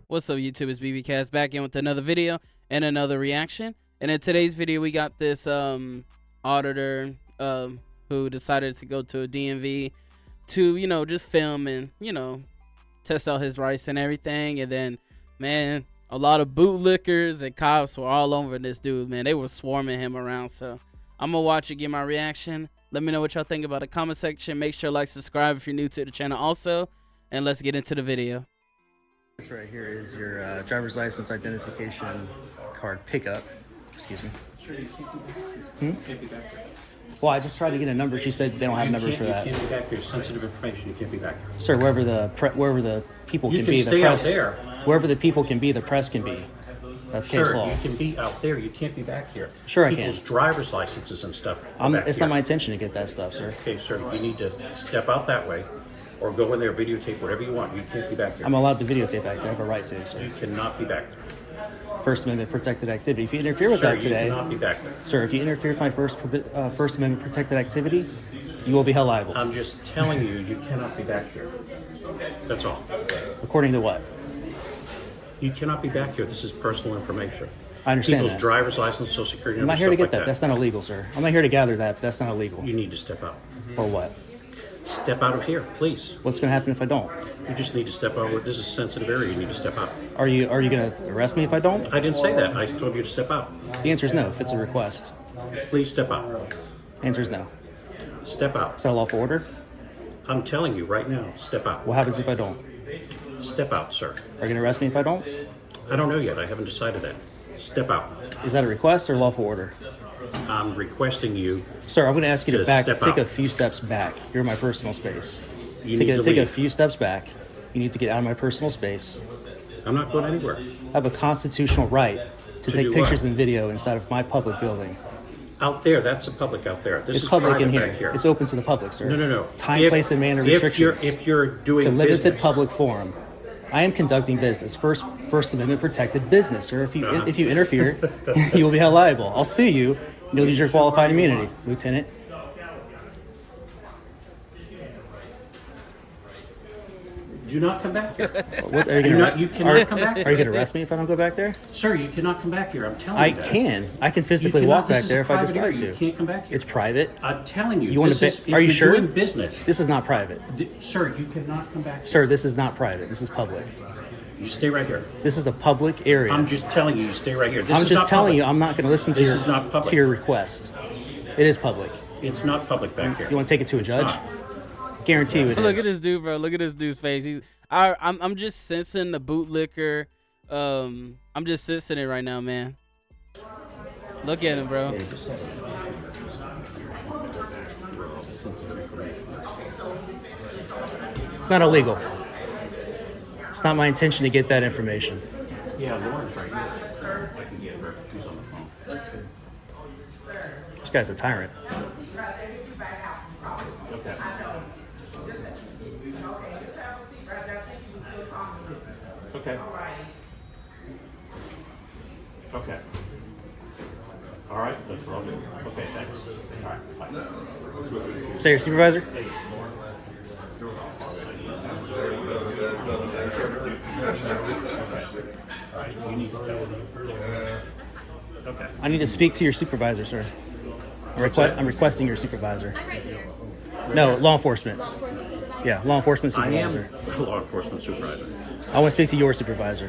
What's up, YouTube? It's BBcast back in with another video and another reaction. And in today's video, we got this auditor who decided to go to a DMV to, you know, just film and, you know, test out his rights and everything. And then, man, a lot of bootlickers and cops were all over this dude, man. They were swarming him around. So I'm gonna watch it, get my reaction. Let me know what y'all think about the comment section. Make sure to like, subscribe if you're new to the channel also. And let's get into the video. This right here is your driver's license identification card pickup. Excuse me. Sure, you can't be back here. Well, I just tried to get a number. She said they don't have numbers for that. You can't be back here. Sensitive information. You can't be back here. Sir, wherever the people can be, the press. Out there. Wherever the people can be, the press can be. That's case law. You can be out there. You can't be back here. Sure, I can. People's driver's licenses and stuff. It's not my intention to get that stuff, sir. Okay, sir. You need to step out that way, or go in there, videotape whatever you want. You can't be back here. I'm allowed to videotape back there. I have a right to, sir. You cannot be back there. First Amendment protected activity. If you interfere with that today, you cannot be back there. Sir, if you interfere with my First Amendment protected activity, you will be held liable. I'm just telling you, you cannot be back here. That's all. According to what? You cannot be back here. This is personal information. I understand People's that. driver's license, social security I'm number, not here to stuff get like that. That's not illegal, sir. I'm not here to gather that. That's not illegal. You need to step out. Or what? Step out of here, please. What's going to happen if I don't? You just need to step out. This is a sensitive area. You need to step out. Are you going to arrest me if I don't? I didn't say that. I told you to step out. The answer is no. If it's a request, Please step out. the answer is no. Step out. Is that a lawful order? I'm telling you right now. Step out. What happens if I don't? Step out, sir. Are you going to arrest me if I don't? I don't know yet. I haven't decided that. Step out. Is that a request or lawful order? I'm requesting you. Sir, I'm going to ask you to step take out. a few steps back. You're in my personal space. You need to Take a leave. few steps back. You need to get out of my personal space. I'm not going anywhere. I have a constitutional right to take do pictures what? and video inside of my public building. Out there. That's the public out there. This It's is public in private here. back here. It's open to the public, sir. No. Time, place, and manner restrictions. If you're doing It's a limited business. public forum. I am conducting business. First Amendment protected business, sir. If you interfere, you will be held liable. I'll sue you. You'll lose your qualified immunity, Lieutenant. Do not come back here. What, are you gonna, You cannot come back Are here. you going to arrest me if I don't go back there? Sir, you cannot come back here. I'm telling I you that. can. I can You physically cannot. walk back This is there a if I private decide area. to. You can't come back here. It's private. I'm telling you. You want this to? is, if Are you you're sure? doing business. This is not private. Sir, you cannot come back here. Sir, this is not private. This is public. You stay right here. This is a public area. I'm just telling you, you stay right here. This I'm is just not telling public. you, I'm not going to listen to This is not public. your request. It is public. It's not public back here. You want to take it to a judge? not. Guarantee you it Look is. at this dude, bro. Look at this dude's face. I'm just sensing the bootlicker. I'm just sensing it right now, man. Look at him, bro. It's not illegal. It's not my intention to get that information. Yeah, Lauren's right here. I can get her. She's on the phone. That's good. This guy's a tyrant. Okay. Okay. All right, that's what I'll do. Okay, thanks. All right, bye. Say your supervisor? All right, you need to tell them. Okay. I need to speak to your supervisor, sir. I'm requesting your supervisor. No, law enforcement. Yeah, law enforcement I am supervisor. a law enforcement supervisor. I want to speak to your supervisor.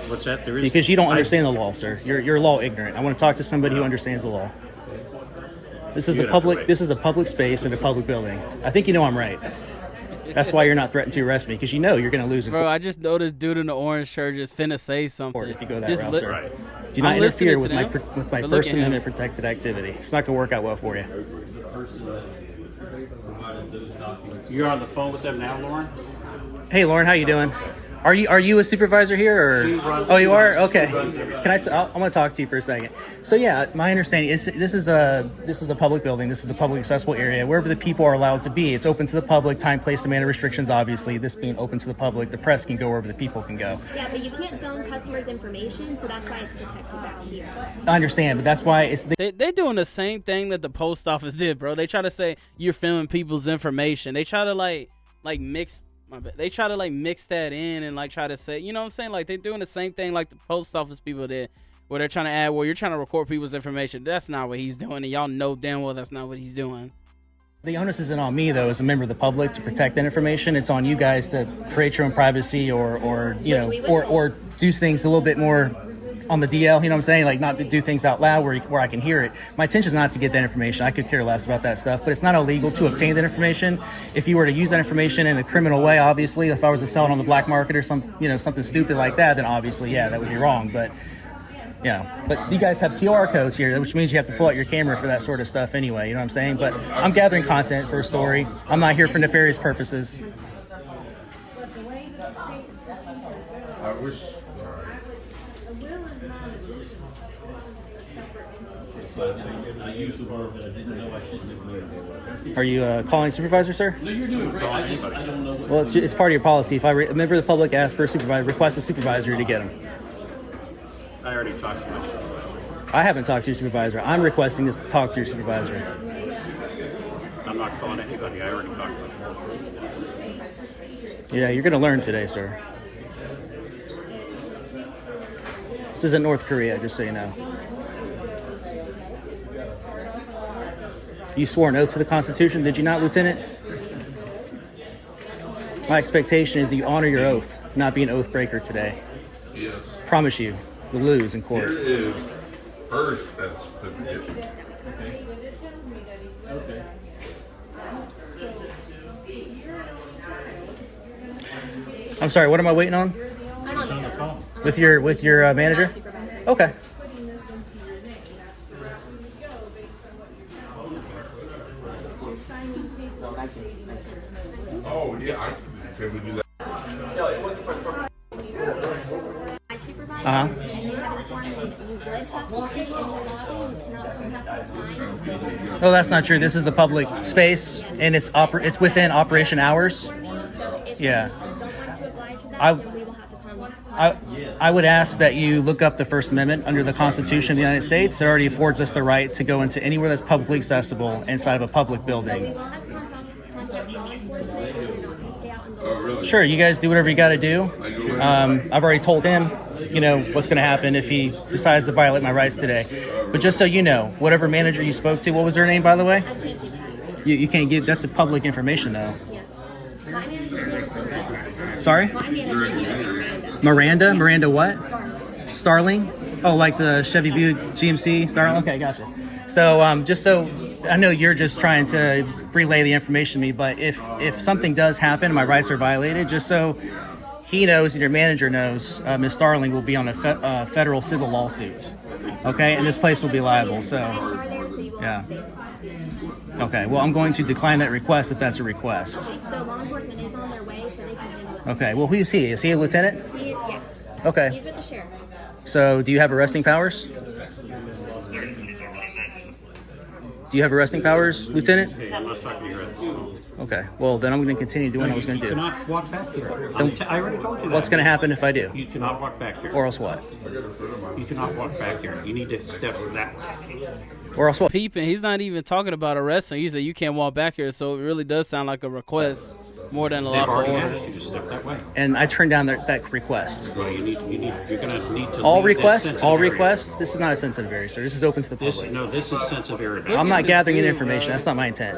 What's that? There is Because you don't understand the law, sir. You're law ignorant. I want to talk to somebody who understands the law. This is You're a gonna have to public. wait. This is a public space in a public building. I think you know I'm right. That's why you're not threatened to arrest me, because you know you're going to lose in Bro, court I just noticed dude in the orange shirt just finna say something. if you go that Just route, li- sir. Right. Do not I'm listening interfere to with them, with my but look First at him. Amendment protected activity. It's not going to work out well for you. You're on the phone with them now, Lauren? Hey, Lauren, how you doing? Are you a supervisor here, She or? runs- Oh, you she are. runs- Okay. she runs everything. Can I'm going to talk to you for a second. So yeah, my understanding is this is a public building. This is a public accessible area. Wherever the people are allowed to be, it's open to the public. Time, place, and manner restrictions. Obviously, this being open to the public, the press can go wherever the people can go. Yeah, but you can't film customers' information, so that's why it's protected back here. I understand, but that's why it's. They doing the same thing that the post office did, bro. They try to say you're filming people's information. They try to like mix my bad. They try to like mix that in and like try to say, you know what I'm saying? Like they're doing the same thing like the post office people did, where they're trying to add, well, you're trying to record people's information. That's not what he's doing, and y'all know damn well that's not what he's doing. The onus isn't on me though, as a member of the public, to protect that information. It's on you guys to create your own privacy, or you know, or do things a little bit more on the DL. You know what I'm saying? Like not do things out loud where I can hear it. My intention is not to get that information. I could care less about that stuff. But it's not illegal to obtain that information. If you were to use that information in a criminal way, obviously, if I was to sell it on the black market or something stupid like that, then obviously, yeah, that would be wrong. But yeah, but you guys have QR codes here, which means you have to pull out your camera for that sort of stuff anyway, you know what I'm saying? But I'm gathering content for a story. I'm not here for nefarious purposes. I wish. I used the word, but I didn't know I shouldn't have made it. Are you calling supervisor, sir? No, you're doing great. I don't know what. Well, it's part of your policy. If a member of the public asks for a supervisor, request a supervisor to get him. I already talked to you. I haven't talked to your supervisor. I'm requesting to talk to your supervisor. I'm not calling anybody. I already talked to you. Yeah, you're going to learn today, sir. This isn't North Korea, just so you know. You swore an oath to the Constitution, did you not, Lieutenant? My expectation is that you honor your oath, not be an oath breaker today. Yes. Promise you, you'll lose in court. Here is first that certificate. Okay. I'm sorry, what am I waiting on? I'm on the phone. With your manager? Okay. Oh yeah, can we do that? I supervise, Uh-huh. and they have informed me that you would have to stay in the lobby. You cannot come past those lines. Oh, that's not true. This is a public space, and it's within operation hours. So if Yeah. you don't want to oblige with that, I- then we will have to contact. I would ask that you look up the First Amendment under the Constitution of the United States. It already affords us the right to go into anywhere that's publicly accessible inside of a public So we building. will have to contact law enforcement. We're not going to stay out in the Oh really? Sure, you guys do whatever you got to do. I've already told him, you know, what's going to happen if he decides to violate my rights today. But just so you know, whatever manager you spoke to, what was their name, by the way? I can't give that. You can't give, that's a public information, though. Yeah. My manager's name is Miranda. Sorry? My manager's name is Miranda. Miranda what? Starling. Starling? Oh, like the Chevy Buick GMC Starling? Okay, gotcha. So just so I know you're just trying to relay the information to me, but if something does happen and my rights are violated, just so he knows and your manager knows, Ms. Starling will be on a federal civil lawsuit. Okay, and this place will be liable. So, Are there, so you will yeah. have to stay. Okay, well, I'm going to decline that request if that's a request. Okay, so law enforcement is on their way, so they can handle it. Okay, well, who's he? Is he a lieutenant? Yes. Okay. He's with the sheriff's office. So, do you have arresting powers? Do you have arresting powers, Lieutenant? Hey, I'm not talking to your head. Okay, well, then I'm going to continue doing what I was going to You do. cannot walk back here. I already told you that. What's going to happen if I do? You cannot walk back here. Or else what? You cannot walk back here. You need to step that way. Or else what? Peeping, he's not even talking about arresting. He said you can't walk back here, so it really does sound like a request more than a They've lawful already order. asked you to step that way. And I turned down that request. Well, you're gonna need to All leave this requests? sensitive All area. requests? This is not a sensitive area, sir. This is open to the public. This is sensitive area. I'm not gathering any information. That's not my intent.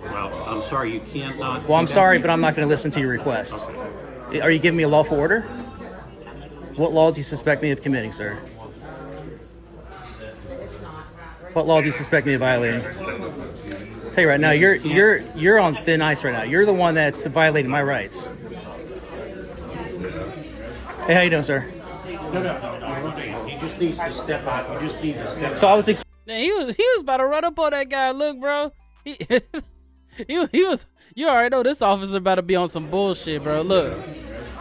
Well, I'm sorry, you can't not. Well, I'm sorry, but I'm not going to listen to your request. Are you giving me a lawful order? What law do you suspect me of committing, sir? What law do you suspect me of violating? I'll tell you right now, you're on thin ice right now. You're the one that's violating my rights. Hey, how you doing, sir? No. He just needs to step out. You just need to step So I was Man, he was about to run up on that guy. Look, bro. He was. You already know this officer about to be on some bullshit, bro. Look.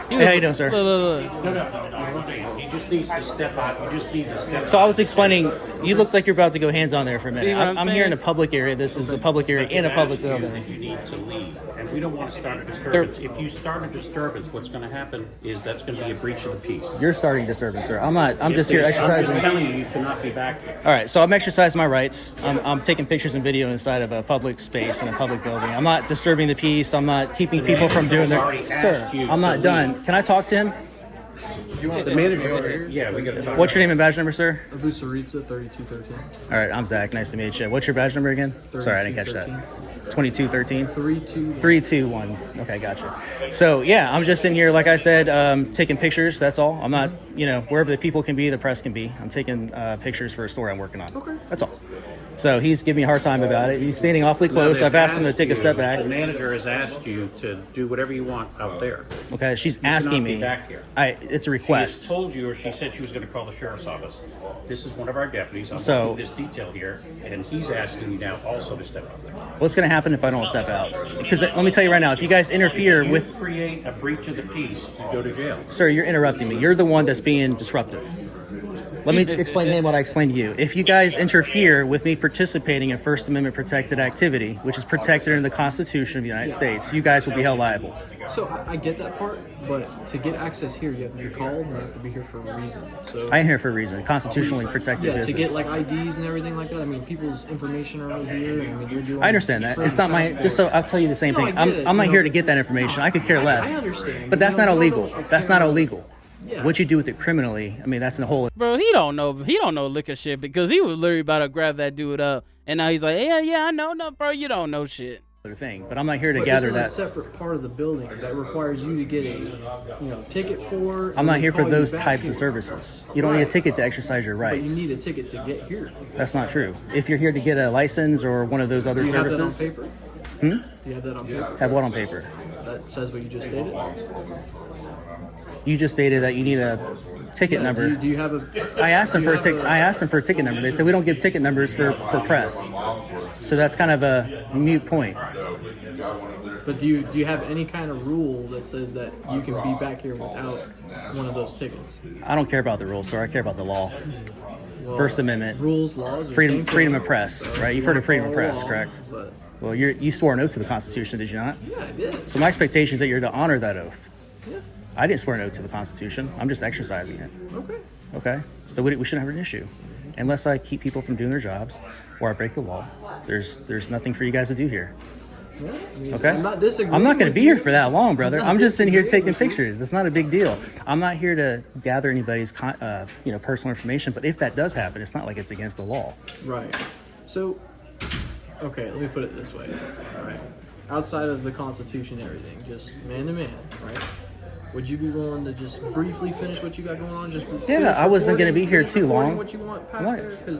Hey, how you doing, sir? Look. No. He just needs to step out. You just need to step So I out. was explaining, you looked like you're about to go hands on there for a minute. See what I'm I'm here in a saying? public area. This is a public area in a public You building. need to leave, and we don't want to start a disturbance. If you start a disturbance, what's going to happen is that's going to be a breach of the peace. You're starting disturbance, sir. I'm not. I'm just here I'm just exercising. telling you, you cannot be back here. All right, so I'm exercising my rights. I'm taking pictures and video inside of a public space in a public building. I'm not disturbing the peace. I'm not keeping people from doing their. Already Sir, asked you I'm to not done. Can I talk to him? The manager, yeah, we got to talk. What's your name and badge number, sir? Abusaritza 3213. All right, I'm Zach. Nice to meet you. What's your badge number again? Sorry, I didn't catch that. 2213. 321. Okay, gotcha. So yeah, I'm just in here, like I said, taking pictures. That's all. I'm not, wherever the people can be, the press can be. I'm taking pictures for a story I'm working on. Okay. That's all. So he's giving me a hard time about it. He's standing awfully close. I've asked him to take a step back. The manager has asked you to do whatever you want out there. Okay, she's cannot asking be me. back here. It's a She request. has told you, or she said she was going to call the sheriff's office. This is one of our deputies. I'm So- looking at this detail here, and he's asking you now also to step out there. What's going to happen if I don't step out? Because let me tell you right now, if you guys interfere You with, create a breach of the peace, you go to jail. sir, you're interrupting me. You're the one that's being disruptive. Let me explain to him what I explained to you. If you guys interfere with me participating in First Amendment protected activity, which is protected in the Constitution of the United States, you guys will be held liable. So I get that part, but to get access here, you have to be called and you have to be here for a reason. So I am here for a reason. Constitutionally protected yeah, business. to get like IDs and everything like that. I mean, people's information are right here. I mean, you're doing. I understand that. It's not my. Just so I'll tell you the same No, thing. I get it. I'm not You here know, to get that information. I could care less. I understand. But that's not illegal. That's not illegal. Yeah. What you do with it criminally, I mean, that's in the whole Bro, he don't know liquor shit because he was literally about to grab that dude up, and now he's like, yeah, I know, no, bro, you don't know shit. other thing. But I'm not here to But gather this is that. a separate part of the building that requires you to get a, ticket for. I'm and not they here for call you those back types here. of services. You don't need a Right. ticket to exercise your But rights. you need a ticket to get here. That's not true. If you're here to get a license or one of those other Do you have that on services, paper? Do you have that on paper? have what on paper? That says what you just stated? You just stated that you need a ticket Yeah, number. Do you have a? I asked them do for you a have ticket. I asked them for a ticket number. They said we don't give ticket numbers for press. So that's kind of a mute point. But do you have any kind of rule that says that you can be back here without one of those tickets? I don't care about the rules, sir. I care about the law. Well, First Amendment. rules, laws, are Freedom, same thing. freedom of press, right? You've heard of freedom of Follow press, law, correct? But Well, you swore an oath to the Constitution, did you not? yeah, I did. So my expectation is that you're to honor that oath. Yeah. I didn't swear an oath to the Constitution. I'm just exercising it. Okay. Okay? So we shouldn't have an issue. Unless I keep people from doing their jobs or I break the law, there's nothing for you guys to do here. Yeah, I mean, Okay? I'm not disagreeing. I'm not going to with be you. here for that long, brother. I'm not I'm just in here disagreeing taking with you. pictures. It's not a big deal. I'm not here to gather anybody's personal information, but if that does happen, it's not like it's against the law. Right. So, okay, let me put it this way. All right. Outside of the Constitution and everything, just man to man, right? Would you be willing to just briefly finish what you got going on? Just finish I wasn't gonna recording- be here finish too recording long. What you want past Right. there? Because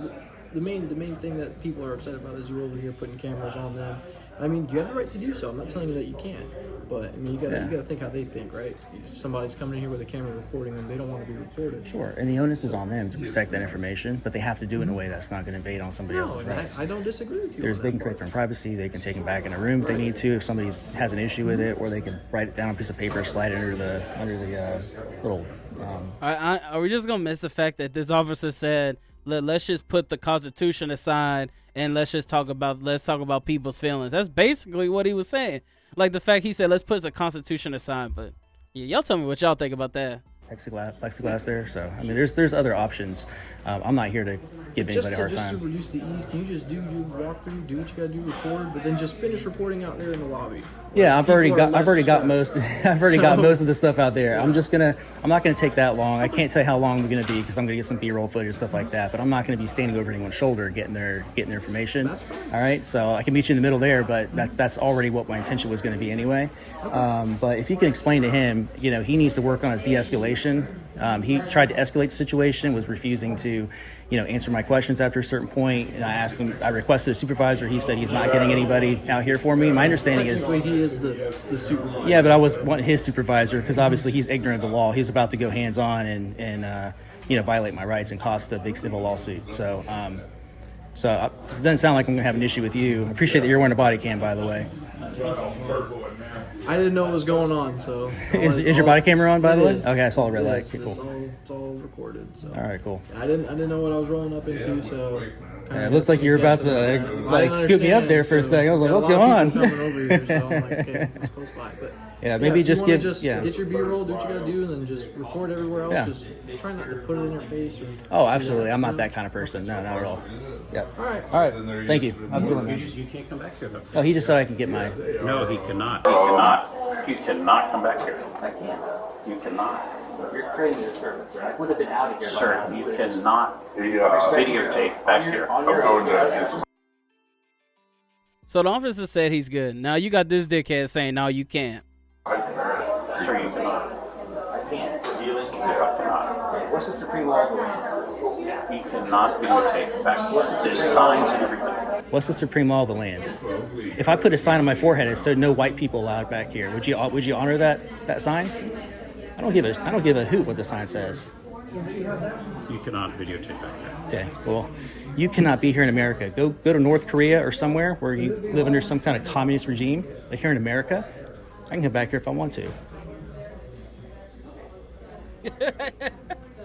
the main thing that people are upset about is you're over here putting cameras on them. I mean, you have the right to do so. I'm not telling you that you can't, but I mean, you gotta think how they think, right? Somebody's coming in here with a camera recording them. They don't want to be recorded. Sure, and the onus is on them to protect that information, but they have to do it in a way that's not going to invade on somebody No, else's and rights. I don't disagree with you. They on can that create part. their own privacy. They can take them back in a room if they need to. If somebody has an issue with it, or they can write it down on a piece of paper, slide it under the little. Are we just gonna miss the fact that this officer said, let's just put the Constitution aside and let's talk about people's feelings? That's basically what he was saying. Like the fact he said, let's put the Constitution aside. But yeah, y'all tell me what y'all think about that. plexiglass there. So I mean, there's other options. I'm not here to give Just anybody a hard to time. reduce the ease, can you just do your walkthrough, do what you gotta do, record, but then just finish reporting out there in the lobby? Yeah, I've already People are got less most. I've already got most of the stuff out there. I'm not gonna take that long. I can't say how long we're gonna be because I'm gonna get some B-roll footage and stuff like that. But I'm not gonna be standing over anyone's shoulder getting their information. That's fine. All right, so I can meet you in the middle there, but that's already what my intention was gonna be anyway. But if you can explain to him, he needs to work on his de-escalation. He tried to escalate the situation, was refusing to, answer my questions after a certain point. And I requested a supervisor. He said he's not getting anybody out here for me. My understanding is, Technically, he is the supervisor. yeah, but I want his supervisor because obviously he's ignorant of the law. He's about to go hands on and violate my rights and cost a big civil lawsuit. So, it doesn't sound like I'm gonna have an issue with you. I appreciate that you're wearing a body cam, by the way. I didn't know what was going on, so. Is your body camera on, by the way? Is. Okay, I saw the red light. Yes, Okay, cool. It's all recorded. So. All right, cool. I didn't know what I was rolling up into, so. Yeah, it looks like you're about to like scoop me up there for a second. I was like, "What's going on?" Coming over here, so I'm like, okay, it's close by. But Yeah, maybe just get get get your B-roll, do what you gotta do, and then just record everywhere else. Yeah. Just try not to put it in your face. Or, Oh, absolutely. I'm not that kind of person. No, not at all. Yep. All right. All right. Thank you. Have a good one, man. You can't come back here though. Oh, he just said I can get my. No, he cannot. He cannot. You cannot come back here. I can't. You cannot. You're creating a disturbance, sir. I would have been out of here. Sir, you cannot videotape back here. So the officer said he's good. Now you got this dickhead saying, no, you can't. Sir, you cannot. I can't. Really? You cannot. What's the supreme law of the land? He cannot videotape back here. There's signs and everything. What's the supreme law of the land? If I put a sign on my forehead that said "No white people allowed back here," would you honor that sign? I don't give a hoot what the sign says. You cannot videotape back here. Okay, well, you cannot be here in America. Go to North Korea or somewhere where you live under some kind of communist regime. Like here in America, I can come back here if I want to.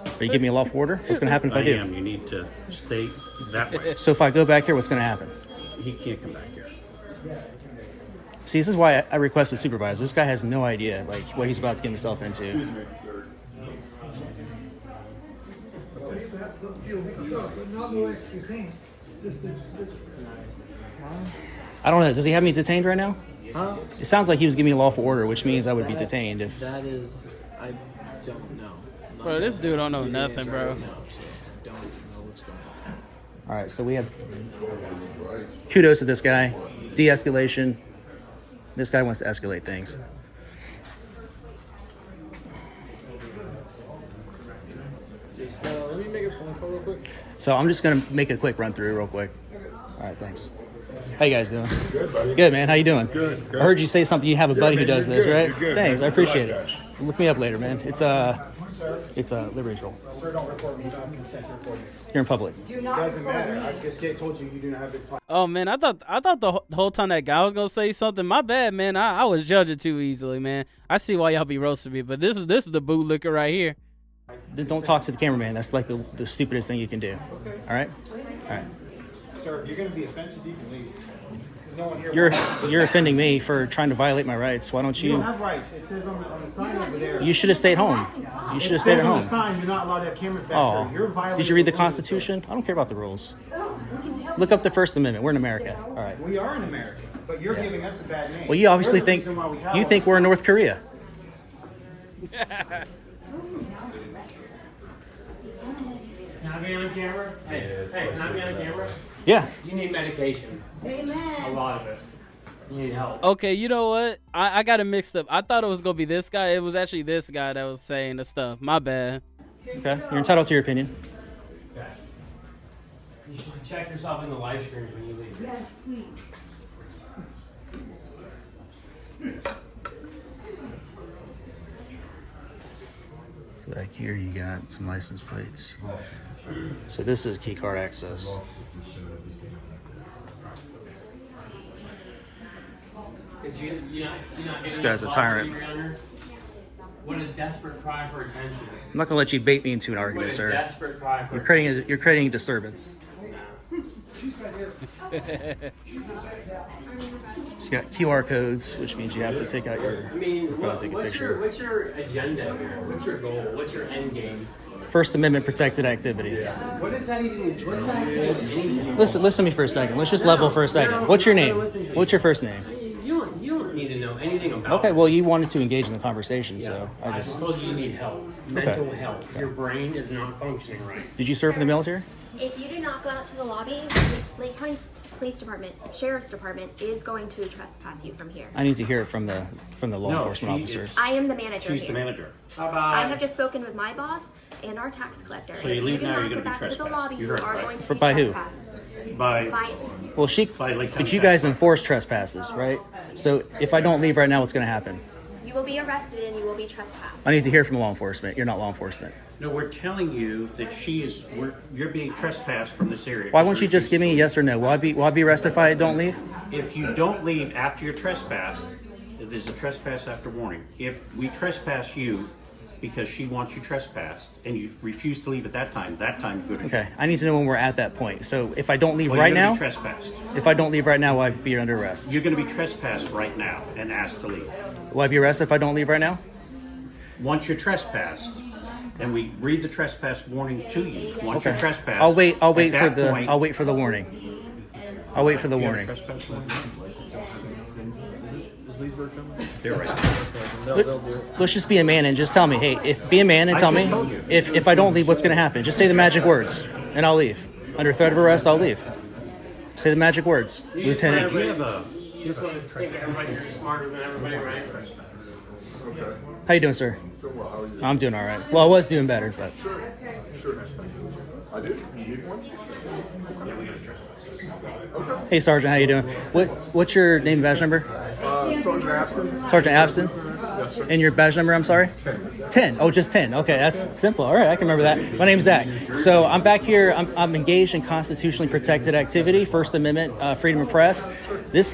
Are you giving me a lawful order? What's going to happen if I do? You need to stay that way. So if I go back here, what's going to happen? He can't come back here. See, this is why I requested supervisor. This guy has no idea like what he's about to get himself into. I don't know. Does he have me detained right now? Huh? It sounds like he was giving me a lawful order, which means I would be detained if. That is, I don't know. Bro, this dude don't know nothing, bro. No, so don't know what's going on. All right, so we have kudos to this guy. De-escalation. This guy wants to escalate things. Just let me make a phone call real quick. So I'm just gonna make a quick run through real quick. All right, thanks. How you guys doing? Good, buddy. Good, man. How you doing? Good. I heard you say something. You have a buddy who does this, right? You're good, Thanks. man. I appreciate it. Look me up later, man. It's a Liberty Troll. Sir, don't report me. You don't have consent to report me. You're in public. It doesn't matter. I just told you do not have the plan. Oh man, I thought the whole time that guy was gonna say something. My bad, man. I was judging too easily, man. I see why y'all be roasting me, but this is the bootlicker right here. Then don't talk to the cameraman. That's like the stupidest thing you can do. Okay. All right. All right. Sir, if you're going to be offensive, you can leave. There's no one here. You're offending me for trying to violate my rights. Why don't You don't you? have rights. It says on the sign over there. You should have stayed home. You should have stayed at on the home. sign you're not allowed to have cameras back Oh, there. You're violating. did you read the one of those Constitution? I don't care about the rules. Look up the First Amendment. We're in America. All right. things. We are in America, but you're giving us a bad name. Well, you obviously You're the think reason why we have you all think this we're in North Korea. Can I be on camera? Hey, can I be on camera? Yeah. You need medication. Amen. A lot of it. You need help. Okay, you know what? I got it mixed up. I thought it was gonna be this guy. It was actually this guy that was saying the stuff. My bad. Okay. You're entitled to your opinion. Okay. You should check yourself in the live stream when you leave. Yes, please. So back here you got some license plates. So this is key card access. This guy's a tyrant. What a desperate cry for attention. I'm not gonna let you bait me into an What argument, a sir. desperate cry for You're creating a disturbance. So you got QR codes, which means you have to take out your I mean, phone, take a picture. what's your agenda here? What's your goal? What's your end game? First Amendment protected activity. What is that even? What's that even? Listen to me for a second. Let's just level for a second. What's your name? What's your first name? You don't need to know anything about Okay, it. well, you wanted to engage in the conversation, so I I just. told you you need help. Mental health. Your brain is not functioning right. Did you serve in the military? If you do not go out to the lobby, Lake County Police Department, Sheriff's Department is going to trespass you from here. I need to hear it from the law No, enforcement she officer. is- I am the manager She's here. the manager. Bye-bye. I have just spoken with my boss and our tax collector. So you If leave do now, not you're go gonna be back to the trespassed. lobby, You you heard are right. going to For- be by who? trespassed. By By Well, by Lake but County you guys Tax. enforce trespasses, right? So if I don't leave right now, what's going to happen? you will be arrested and you will be trespassed. I need to hear from law enforcement. You're not law enforcement. No, we're telling you that you're being trespassed from this area. Why won't you just give me a yes or no? Will I be arrested if I don't leave? If you don't leave after your trespass, It is a trespass after warning. If we trespass you because she wants you trespassed and you refuse to leave at that time you go to jail. Okay, I need to know when we're at that point. So if I don't leave Well, right you're gonna now, be trespassed. if I don't leave right now, will I be under arrest? You're going to be trespassed right now and asked to leave. Will I be arrested if I don't leave right now? Once you're trespassed, and we read the trespass warning to you. Once you're trespassed, I'll wait at for that the point- I'll wait for the warning. I'll wait for the Do you have a warning. trespass warning? Is Leesburg coming? They're right. They'll do it. Let's just be a man and just tell me, hey, be a man and tell me just told you. if I don't leave, what's going to happen? Just say the magic words and I'll leave. Under threat of arrest, I'll leave. Say the magic words, Lieutenant. Do you have a You just want to think everybody here is smarter than everybody, right? How you doing, sir? Doing well, how are you? I'm doing all right. Well, I was doing better, but Sure. I do. You need one? hey, Sergeant, how you doing? What's your name and badge number? Sergeant Abston. Sergeant Abston. Yes, sir. And your badge number, I'm sorry? 10. Oh, just 10. Okay, that's simple. All right, I can remember that. My name's Zach. So I'm back here. I'm engaged in constitutionally protected activity, First Amendment, freedom of press. This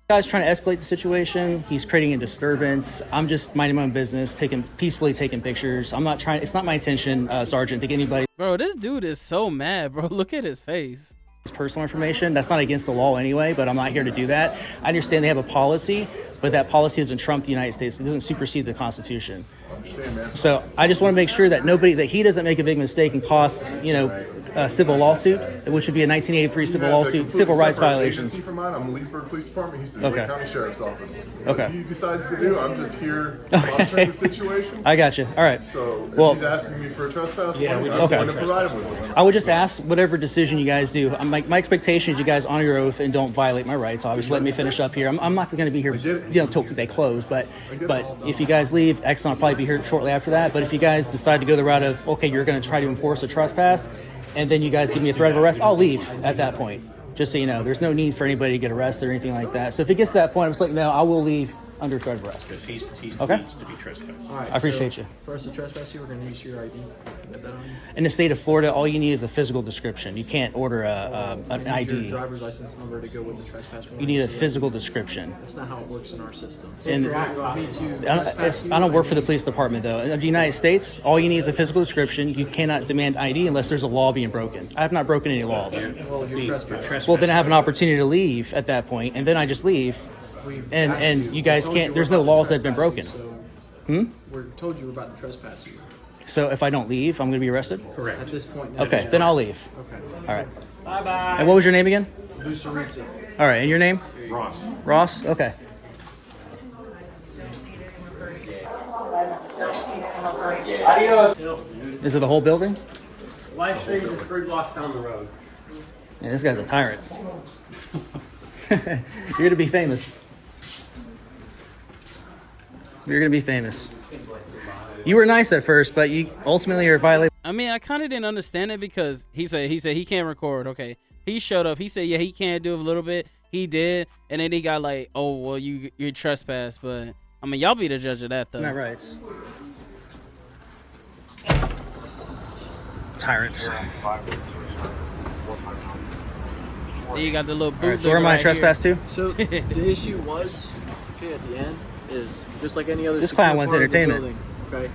guy's trying to escalate the situation. He's creating a disturbance. I'm just minding my own business, peacefully taking pictures. I'm not trying. It's not my intention, Sergeant, to get anybody. Bro, this dude is so mad, bro. Look at his face. Personal information. That's not against the law anyway, but I'm not here to do that. I understand they have a policy, but that policy doesn't trump the United States. It doesn't supersede the Constitution. I understand, man. So I just want to make sure that he doesn't make a big mistake and cost, a civil lawsuit, which would be a 1983 civil He has a lawsuit, completely civil rights separate violations. agency from mine. I'm the Leesburg Police Department. He's the Okay. Lake County Sheriff's Office. Okay. What he decides to do, I'm just here to monitor the situation. I got you. All right. So if Well, he's asking me for a trespass Yeah, warning, we I'm just going want to provide him with one. I would just ask whatever decision you guys do. My expectation is you guys honor your oath and don't violate my rights. Obviously, let me finish up here. I'm not going to be here, till they close. But if you guys leave, Exxon will probably be here shortly after that. But if you guys decide to go the route of okay, you're going to try to enforce a trespass, and then you guys give me a threat of arrest, I'll leave at that point. Just so you know, there's no need for anybody to get arrested or anything like that. So if it gets to that point, I'm just like, no, I will leave under threat of arrest. because he's Okay. needs to be trespassed. All right, I appreciate you. For us to trespass you, we're going to need your ID. Get that on you. In the state of Florida, all you need is a physical description. You can't order an We need ID. your driver's license number to go with the trespass warning. You need a So physical description. That's not how it works in our system. So And if you're right, me to I trespass you, don't work for the police department though. In the United States, all you need is a physical description. You cannot demand ID unless there's a law being broken. I have not broken any laws. Well, you're trespassing. Well, then I have an opportunity to leave at that point, and then I just leave. We've and- asked and you guys we told can't- we're there's no about to laws that have been trespass broken. you, so We're told you we're about to trespass you. So if I don't leave, I'm going to be arrested? Correct. At this point, Okay, then I'll leave. Okay. All right. Bye-bye. And what was your name again? Busaritza. All right, and your name? Ross. Ross? Okay. Is it the whole building? Live stream is 3 blocks down the road. Yeah, this guy's a tyrant. You're going to be famous. You're going to be famous. You were nice at first, but you ultimately are violating. I mean, I kind of didn't understand it because he said he can't record. Okay, he showed up. He said yeah, he can't do it a little bit. He did, and then he got like, oh well, you trespassed. But I mean, y'all be the judge of that though. Not rights. Tyrants. Then you got the little boot. All right, so where am I trespass to? So the issue was, okay, at the end is just like any other. This secure clown wants part of the entertainment. building, okay,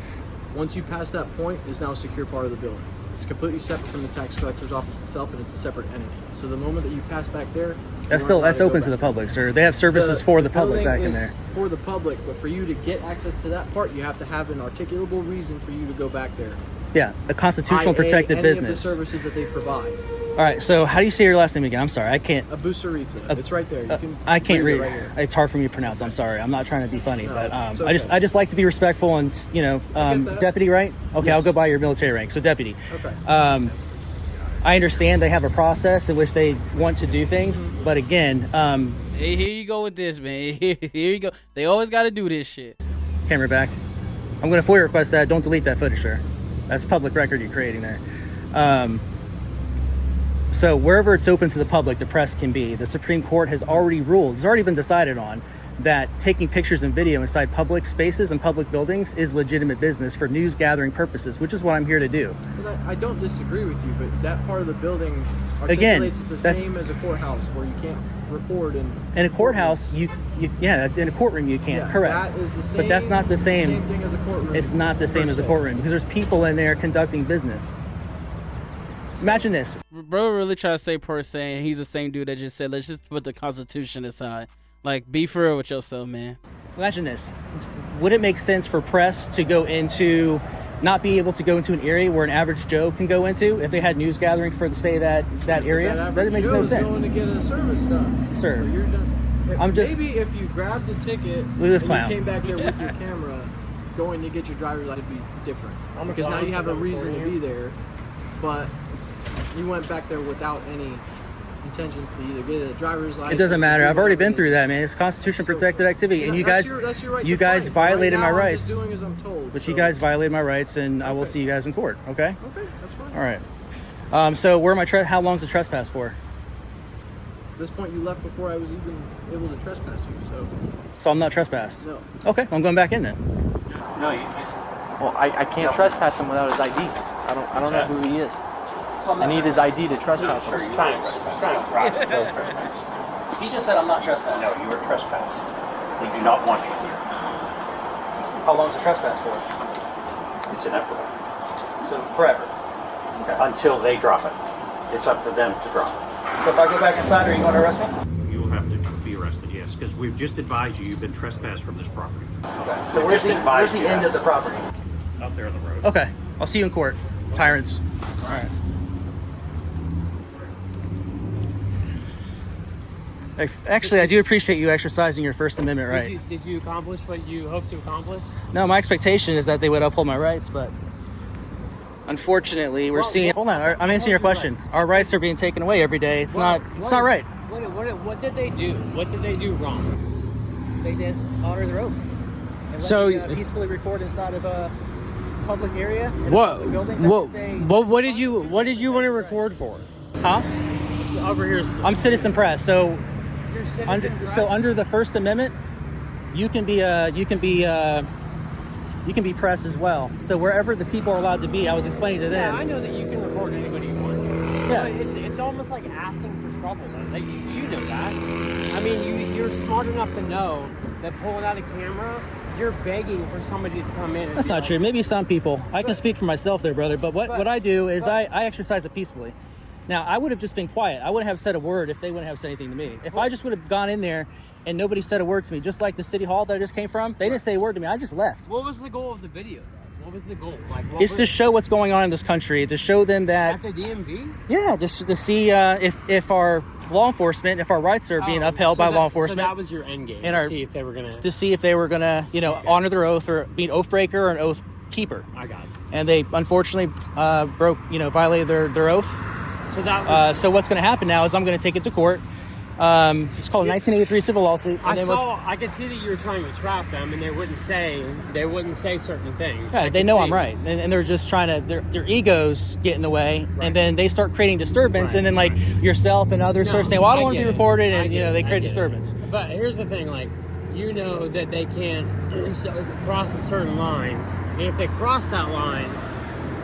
once you pass that point, it's now a secure part of the building. It's completely separate from the tax collector's office itself, and it's a separate entity. So the moment that you pass back there, That's open to the public, sir. They have services for the public back in building there. is for the public, but for you to get access to that part, you have to have an articulable reason for you to go back there. Yeah, a constitutional i.e. protected any business. of the services that they provide. All right, so how do you say your last name again? I'm sorry, I can't. Busaritza. It's right there. You can I can't read. it right here. It's hard for me to pronounce. I'm sorry. I'm not trying to be funny, No, but it's I okay. just like to be respectful and that. deputy, right? Okay, Yes. I'll go by your military rank. So deputy. Okay. I understand they have a process in which they want to do things, but again, Hey, here you go with this, man. Here you go. They always got to do this shit. camera back. I'm going to FOIA request that. Don't delete that footage, sir. That's public record you're creating there. So wherever it's open to the public, the press can be. The Supreme Court has already ruled. It's already been decided on that taking pictures and video inside public spaces and public buildings is legitimate business for news gathering purposes, which is what I'm here to do. I don't disagree with you, but that part of the building Again, articulates it's the same as a courthouse where you can't record in a courthouse. Yeah, in a courtroom you can't. Yeah, correct. that is the same, but that's not the same. Thing as a courtroom. It's not the same as a courtroom because there's people in there conducting business. Imagine this. Bro really try to say per se he's the same dude that just said let's just put the Constitution aside. Like, be for real with yourself, man. Imagine this. Would it make sense for press to go into, not be able to go into an area where an average Joe can go into if they had news gathering for, say, that area? That makes no sense. Going to get a service done. Sir. So you're done. I'm just... Maybe if you grabbed a ticket Look at this and clown. you came back there with your camera going to get your driver's license, it'd be different. Because now you have a reason to be there, but you went back there without any intentions to either get a driver's license. It doesn't matter. I've already been through that, man. It's Constitution protected activity, and you guys, that's your right you to guys fight. violated Right now, my rights. I'm just doing as I'm told. But so. you guys violated my rights, and I will see you guys in court. Okay. Okay, that's fine. All right. So where am I? How long's the trespass for? At this point, you left before I was even able to trespass you. So I'm not trespassed. No. Okay, I'm going back in then. No, Well, I can't trespass him without his ID. I don't know who he is. I need his ID to trespass him. He just said I'm not trespassed. no, you are trespassed. We do not want you here. How long's the trespass for? It's inevitable. So forever. Until they drop it. It's up to them to drop it. So if I go back inside, are you going to arrest me? You will have to be arrested, yes, because we've just advised you you've been trespassed from this property. Okay. So where's the end of the property? Out there on the road. Okay. I'll see you in court, tyrants. All right. Actually, I do appreciate you exercising your First Amendment right. Did you accomplish what you hoped to accomplish? No, my expectation is that they would uphold my rights, but unfortunately, we're seeing. Hold on, I'm answering your question. Our rights are being taken away every day. It's not right. What did they do? What did they do wrong? They did honor their oath. And So peacefully record inside of a public area. what did you want to record for? Huh? Over here. I'm citizen press, so. You're citizen press? So under the First Amendment, you can be pressed as well. So wherever the people are allowed to be, I was explaining to them. Yeah, I know that you can record anybody you want. Yeah. But it's almost like asking for trouble, though. Like, you know that. I mean, you're smart enough to know that pulling out a camera, you're begging for somebody to come in. And That's not true. Maybe some people. I can speak for myself there, brother. But what I do is I exercise it peacefully. Now, I would have just been quiet. I wouldn't have said a word if they wouldn't have said anything to me. If I just would have gone in there and nobody said a word to me, just like the city hall that I just came from, they didn't say a word to me. I just left. What was the goal of the video, though? What was the goal? Like, It's to show what's going on in this country, to show them that... After DMV? Yeah, just to see if our law enforcement, if our rights are being upheld by law enforcement. So that was your end game, And to see if they were going to... To see if they were going to, honor their oath or be an oath breaker or an oath keeper. I got it. And they unfortunately violated their oath. So that was... So what's going to happen now is I'm going to take it to court. It's called a 1983 civil lawsuit. I could see that you were trying to trap them, and they wouldn't say certain things. Yeah, they know I'm right, and they're just trying to. Their egos get in the way, and then they start creating disturbance, and then yourself and others start saying, "Well, I don't want to be recorded," and they create disturbance. But here's the thing, that they can't cross a certain line, and if they cross that line,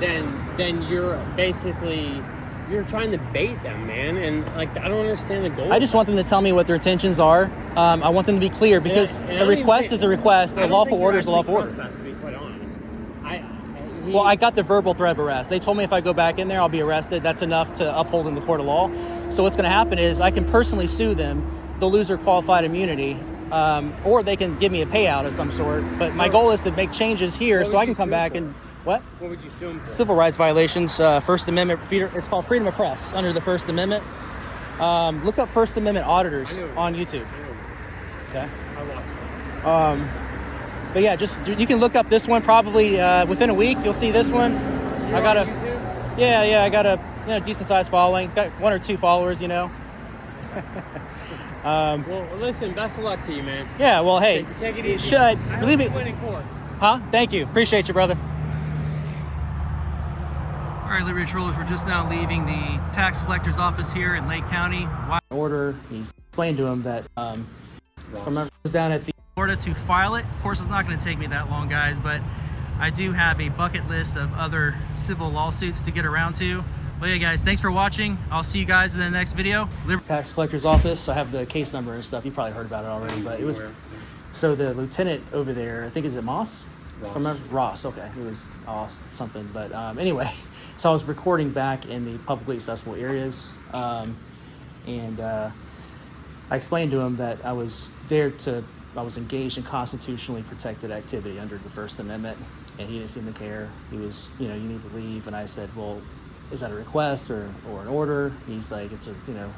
then you're basically. You're trying to bait them, man, and I don't understand the goal. I just want them to tell me what their intentions are. I want them to be clear because a request is a request. A lawful order is a lawful order. To be quite honest, Well, I got the verbal threat of arrest. They told me if I go back in there, I'll be arrested. That's enough to uphold in the court of law. So what's going to happen is I can personally sue them. They'll lose their qualified immunity, or they can give me a payout of some sort. But my goal is to make changes here so I can come back and. What? What would you sue them for? Civil rights violations, First Amendment. It's called freedom of press under the First Amendment. Look up First Amendment auditors on YouTube. Okay. I watched it. But yeah, you can look up this one probably within a week. You'll see this one. You're on YouTube? Yeah. I got a decent sized following. Got 1 or 2 followers. Well, listen. Best of luck to you, man. Yeah. Well, hey. Take it easy. Believe me. Win in court. Huh? Thank you. Appreciate you, brother. All right, Liberty Trollers, we're just now leaving the tax collector's office here in Lake County. Order. He explained to him that I was down at the Florida to file it. Of course, it's not going to take me that long, guys, but I do have a bucket list of other civil lawsuits to get around to. But yeah, guys, thanks for watching. I'll see you guys in the next video. Tax collector's office. I have the case number and stuff. You probably heard about it already, but it was. So the lieutenant over there, I think, is it Moss? Ross. Remember? Ross. Okay, it was Ross something. But anyway, so I was recording back in the publicly accessible areas, and I explained to him that I was engaged in constitutionally protected activity under the First Amendment, and he didn't seem to care. He was, you need to leave, and I said, well, is that a request or an order? He's like,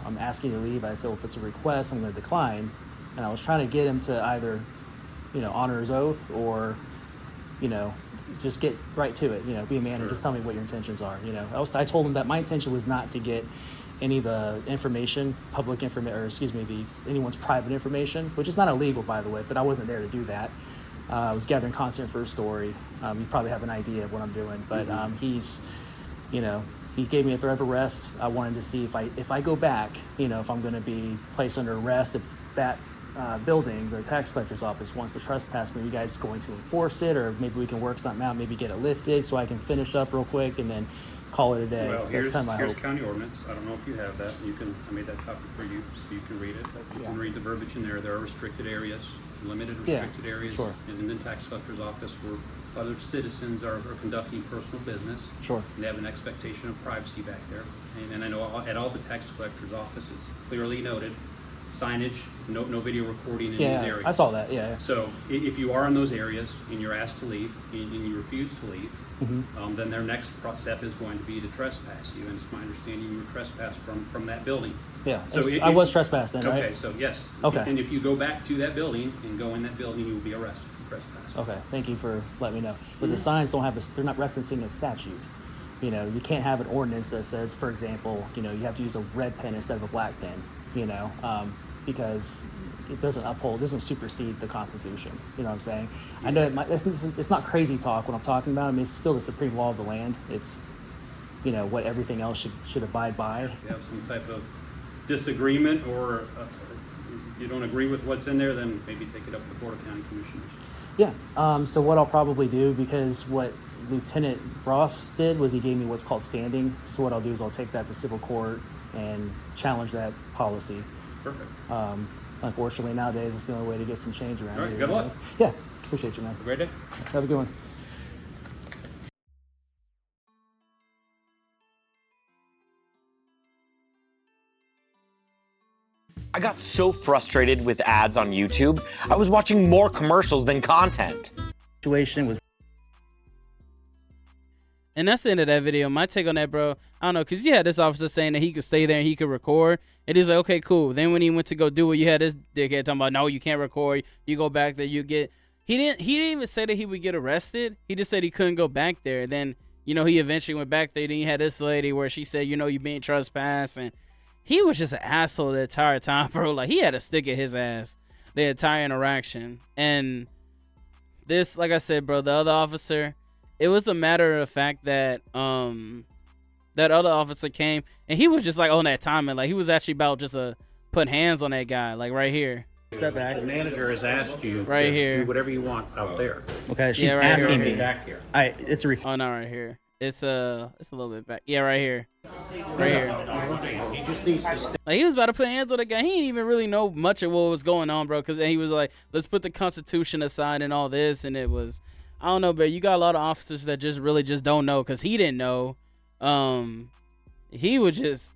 I'm asking you to leave. I said, well, if it's a request, I'm going to decline. And I was trying to get him to either, honor his oath or, just get right to it, be a man and just tell me what your intentions are. I told him that my intention was not to get any of the information, public information, or anyone's private information, which is not illegal, by the way, but I wasn't there to do that. I was gathering content for a story. You probably have an idea of what I'm doing, but he's, he gave me a threat of arrest. I wanted to see if I go back, if I'm going to be placed under arrest, if that building, the tax collector's office, wants to trespass me, are you guys going to enforce it, or maybe we can work something out, maybe get it lifted so I can finish up real quick and then call it a day. Well, So here's kind of my here's hope. county ordinance. I don't know if you have that. I made that copy for you so you can read it. You can read the verbiage in there. There are restricted areas, limited restricted areas. Sure. And in the tax collector's office where other citizens are conducting personal business. Sure. And they have an expectation of privacy back there. And I know at all the tax collector's offices, clearly noted, signage, no video recording in these areas. I saw that, yeah. So if you are in those areas and you're asked to leave and you refuse to leave, then their next step is going to be to trespass you. And it's my understanding you were trespassed from that building. Yeah, So I was trespassed then, right? Okay, so yes. Okay. And if you go back to that building and go in that building, you will be arrested for trespass. Okay, thank you for letting me know. But the signs don't have they're not referencing a statute. You can't have an ordinance that says, for example, you have to use a red pen instead of a black pen, because it doesn't supersede the Constitution. You know what I'm saying? I know it's not crazy talk when I'm talking about it. I mean, it's still the supreme law of the land. It's, what everything else should abide by. If you have some type of disagreement or you don't agree with what's in there, then maybe take it up with the Board of County Commissioners. Yeah. So what I'll probably do, because what Lieutenant Ross did was he gave me what's called standing. So what I'll do is I'll take that to civil court and challenge that policy. Perfect. Unfortunately, nowadays it's the only way to get some change around All right, here. good luck. Yeah, appreciate you, man. Have a great day. Have a good one. I got so frustrated with ads on YouTube, I was watching more commercials than content. Situation was. And that's the end of that video. My take on that, bro, I don't know, because you had this officer saying that he could stay there and he could record. And he's like, okay, cool. Then when he went to go do it, you had this dickhead talking about, no, you can't record. You go back there, you get... He didn't even say that he would get arrested. He just said he couldn't go back there. Then, he eventually went back there. Then you had this lady where she said, you being trespassed. And he was just an asshole the entire time, bro. Like, he had a stick at his ass the entire interaction. And this, like I said, bro, the other officer... It was a matter of fact that that other officer came and he was just like on that timing, like he was actually about just to put hands on that guy, like right here. Step back. The manager has asked you right to here. do whatever you want out there. Okay, she's right asking here. me. Back here. It's a. Oh no, right here. It's a little bit back. Yeah, right here. Right here. He just needs to stay. Like he was about to put hands on the guy. He didn't even really know much of what was going on, bro. Because he was like, let's put the Constitution aside and all this, and it was. I don't know, but you got a lot of officers that just really just don't know because he didn't know. He was just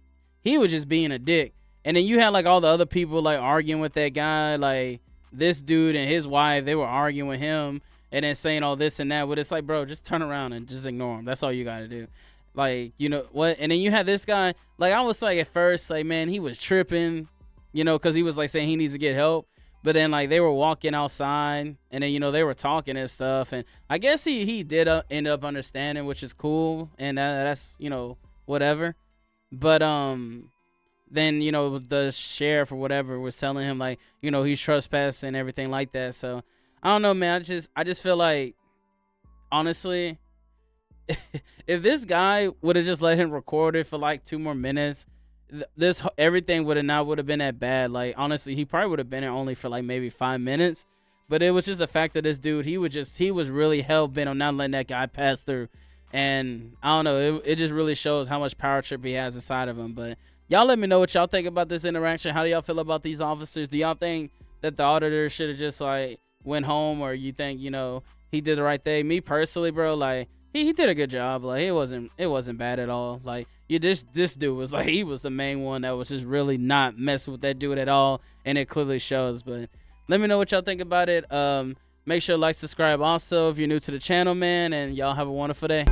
being a dick. And then you had like all the other people like arguing with that guy, like this dude and his wife, they were arguing with him and then saying all this and that. But it's like, bro, just turn around and just ignore him. That's all you got to do. Like, what? And then you had this guy, like I was like at first, like, man, he was tripping, because he was like saying he needs to get help. But then, like, they were walking outside, and then, they were talking and stuff. And I guess he did end up understanding, which is cool. And that's, whatever. But then, the sheriff or whatever was telling him, like, he's trespassing and everything like that. So, I don't know, man. I just feel like, honestly, if this guy would have just let him record it for, like, 2 more minutes, everything would have been that bad. Like, honestly, he probably would have been there only for like maybe 5 minutes. But it was just the fact that this dude, he was really hell bent on not letting that guy pass through. And I don't know, it just really shows how much power trip he has inside of him. But y'all let me know what y'all think about this interaction. How do y'all feel about these officers? Do y'all think that the auditor should have just like went home, or you think, you know, he did the right thing? Me personally, bro, like he did a good job. Like it wasn't bad at all. Like this dude was like, he was the main one that was just really not messing with that dude at all, and it clearly shows. But let me know what y'all think about it. Make sure to like, subscribe also if you're new to the channel, man, and y'all have a wonderful day.